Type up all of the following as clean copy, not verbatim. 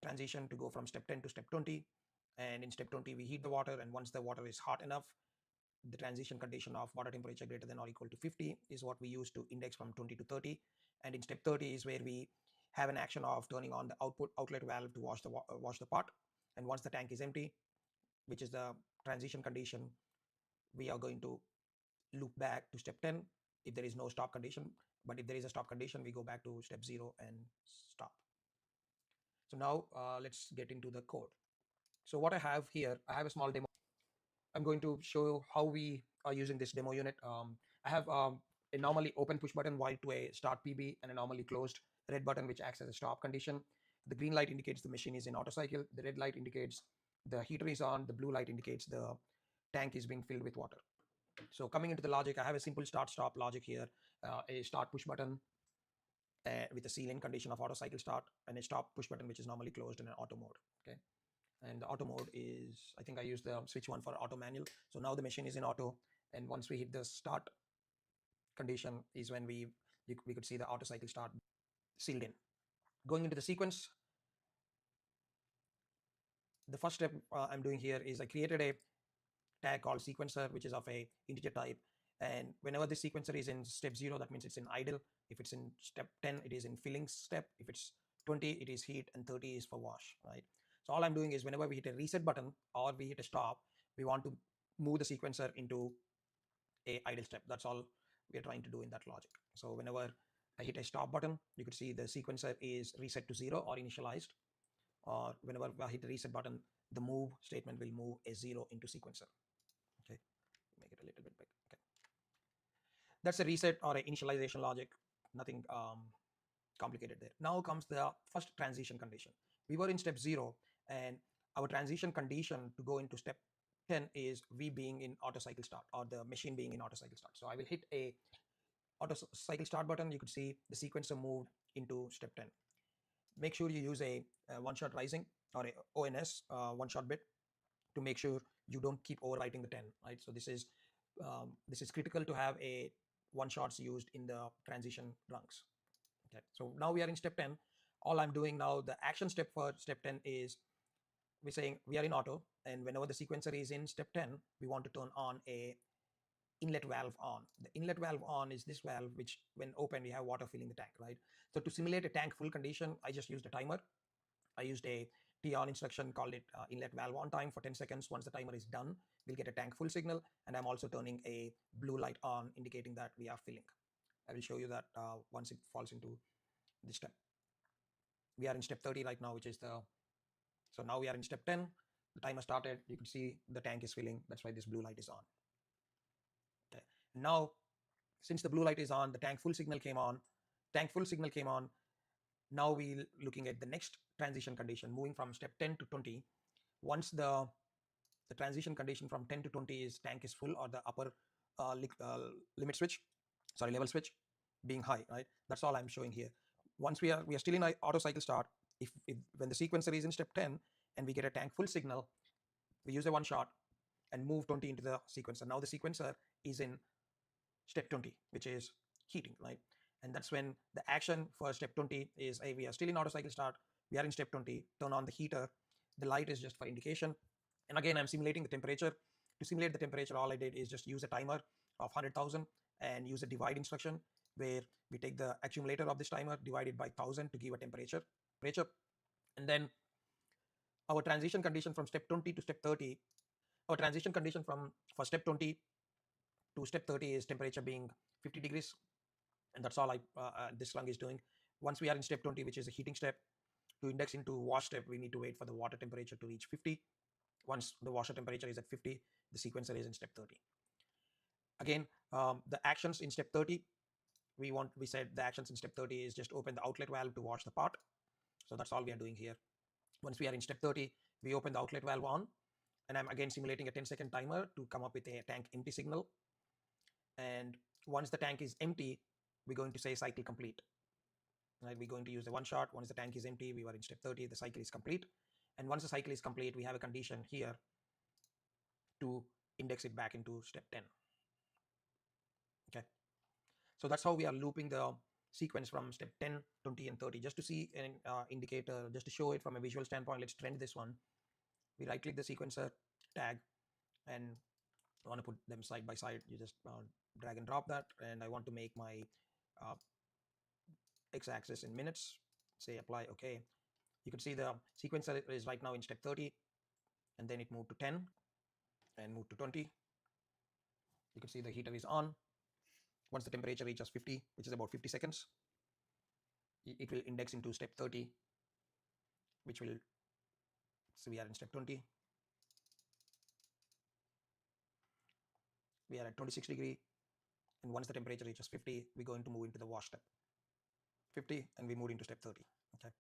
transition to go from step 10 to step 20. And in step 20, we heat the water. And once the water is hot enough, the transition condition of water temperature greater than or equal to 50 is what we use to index from 20 to 30. And in step 30 is where we have an action of turning on the outlet valve to wash the pot. And once the tank is empty, which is the transition condition, we are going to loop back to step 10 if there is no stop condition. But if there is a stop condition, we go back to step 0 and stop. So now let's get into the code. So what I have here, I have a small demo. I'm going to show you how we are using this demo unit. I have a normally open push button wired to a start PB and a normally closed red button which acts as a stop condition. The green light indicates the machine is in auto cycle. The red light indicates the heater is on. The blue light indicates the tank is being filled with water. So coming into the logic, I have a simple start-stop logic here, a start push button with a seal-in condition of auto cycle start, and a stop push button which is normally closed in an auto mode. Okay, and the auto mode is, I think I used the switch one for auto manual. So now the machine is in auto, and once we hit the start condition is when we could see the auto cycle start sealed in. Going into the sequence, the first step I'm doing here is I created a tag called sequencer, which is of a integer type. And whenever the sequencer is in step 0, that means it's in idle. If it's in step 10, it is in filling step. If it's 20, it is heat, and 30 is for wash, right? So all I'm doing is whenever we hit a reset button or we hit a stop, we want to move the sequencer into a idle step. That's all we are trying to do in that logic. So whenever I hit a stop button, you could see the sequencer is reset to 0 or initialized. Or whenever I hit the reset button, the move statement will move a 0 into sequencer. Okay, make it a little bit big. Okay, that's a reset or an initialization logic. Nothing complicated there. Now comes the first transition condition. We were in step 0, and our transition condition to go into step 10 is we being in auto cycle start, or the machine being in auto cycle start. So I will hit a auto cycle start button. You could see the sequencer moved into step 10. Make sure you use a one-shot rising or a ONS one-shot bit to make sure you don't keep overwriting the 10, right? So this is critical to have a one-shots used in the transition rungs. Okay, so now we are in step 10. All I'm doing now, the action step for step 10 is we're saying we are in auto, and whenever the sequencer is in step 10, we want to turn on a inlet valve on. The inlet valve on is this valve, which when open, we have water filling the tank, right? So to simulate a tank full condition, I just used a timer. I used a T-on instruction, called it inlet valve on time for 10 seconds. Once the timer is done, we'll get a tank full signal, and I'm also turning a blue light on, indicating that we are filling. I will show you that once it falls into this step. We are in step 30 right now, which is so now we are in step 10. The timer started. You can see the tank is filling. That's why this blue light is on. Okay. Now, since the blue light is on, the tank full signal came on. Tank full signal came on. Now we're looking at the next transition condition, moving from step 10 to 20. Once the transition condition from 10 to 20 is tank is full, or the upper limit switch, sorry, level switch being high, right? That's all I'm showing here. Once we are still in auto cycle start, if when the sequencer is in step 10 and we get a tank full signal, we use a one shot and move 20 into the sequencer. Now the sequencer is in step 20, which is heating, right? And that's when the action for step 20 is, hey, we are still in auto cycle start, we are in step 20, turn on the heater. The light is just for indication. And again, I'm simulating the temperature. To simulate the temperature, all I did is just use a timer of 100,000 and use a divide instruction, where we take the accumulator of this timer, divide it by 1000 to give a temperature. And then our transition condition from step 20 to step 30, our transition condition for step 20 to step 30 is temperature being 50 degrees. And that's all this rung is doing. Once we are in step 20, which is a heating step, to index into wash step, we need to wait for the water temperature to reach 50. Once the washer temperature is at 50, the sequencer is in step 30. Again, the actions in step 30, we said the actions in step 30 is just open the outlet valve to wash the pot. So that's all we are doing here. Once we are in step 30, we open the outlet valve on, and I'm again simulating a 10-second timer to come up with a tank empty signal. And once the tank is empty, we're going to say cycle complete. Right? We're going to use the one shot. Once the tank is empty, we were in step 30, the cycle is complete. And once the cycle is complete, we have a condition here to index it back into step 10. Okay. So that's how we are looping the sequence from step 10, 20, and 30, just to see an indicator, just to show it from a visual standpoint. Let's trend this one. We right click the sequencer tag and I want to put them side by side. You just drag and drop that, and I want to make my x-axis in minutes. Say apply, okay. You can see the sequencer is right now in step 30, and then it moved to 10 and moved to 20. You can see the heater is on. Once the temperature reaches 50, which is about 50 seconds, it will index into step 30, which will, so we are in step 20. We are at 26 degree, and once the temperature reaches 50, we're going to move into the wash step. 50, and we move into step 30. Okay,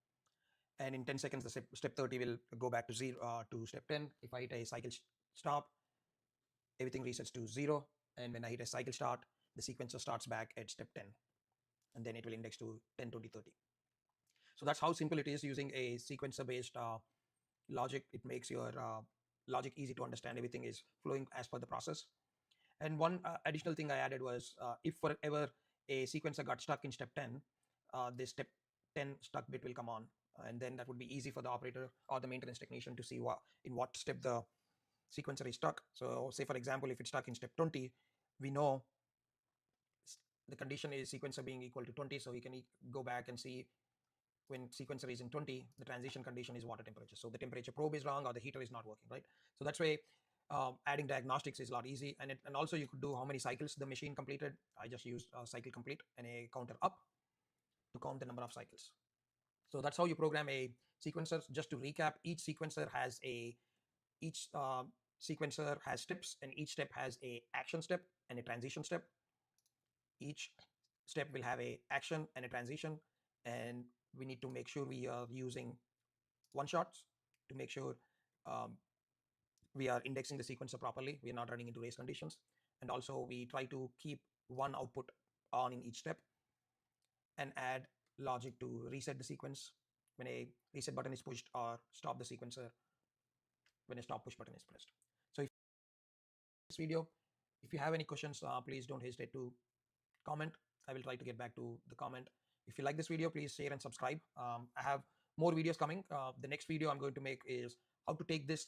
and in 10 seconds, the step 30 will go back to zero to step 10. If I hit a cycle stop, everything resets to 0, and when I hit a cycle start, the sequencer starts back at step 10, and then it will index to 10, 20, 30. So that's how simple it is using a sequencer based logic. It makes your logic easy to understand. Everything is flowing as per the process. And one additional thing I added was if forever a sequencer got stuck in step 10, this step 10 stuck bit will come on, and then that would be easy for the operator or the maintenance technician to see in what step the sequencer is stuck. So say for example, if it's stuck in step 20, we know the condition is sequencer being equal to 20, so we can go back and see when sequencer is in 20, the transition condition is water temperature. So the temperature probe is wrong or the heater is not working, right? So that's why adding diagnostics is a lot easy. And also you could do how many cycles the machine completed. I just used cycle complete and a counter up to count the number of cycles. So that's how you program a sequencer. Just to recap, each sequencer has steps, and each step has a action step and a transition step. Each step will have a action and a transition, and we need to make sure we are using one shots to make sure we are indexing the sequencer properly. We are not running into race conditions, and also we try to keep one output on in each step and add logic to reset the sequence when a reset button is pushed, or stop the sequencer when a stop push button is pressed. So if this video, if you have any questions, please don't hesitate to comment. I will try to get back to the comment. If you like this video, please share and subscribe. I have more videos coming. The next video I'm going to make is how to take this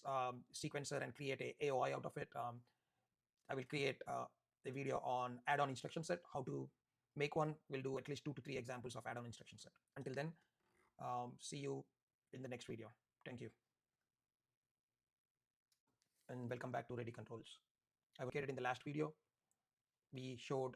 sequencer and create a AOI out of it. I will create a video on add-on instruction set, how to make one. We'll do at least 2 to 3 examples of add-on instruction set. Until then, see you in the next video. Thank you. And welcome back to ReddyControls. I indicated in the last video, we showed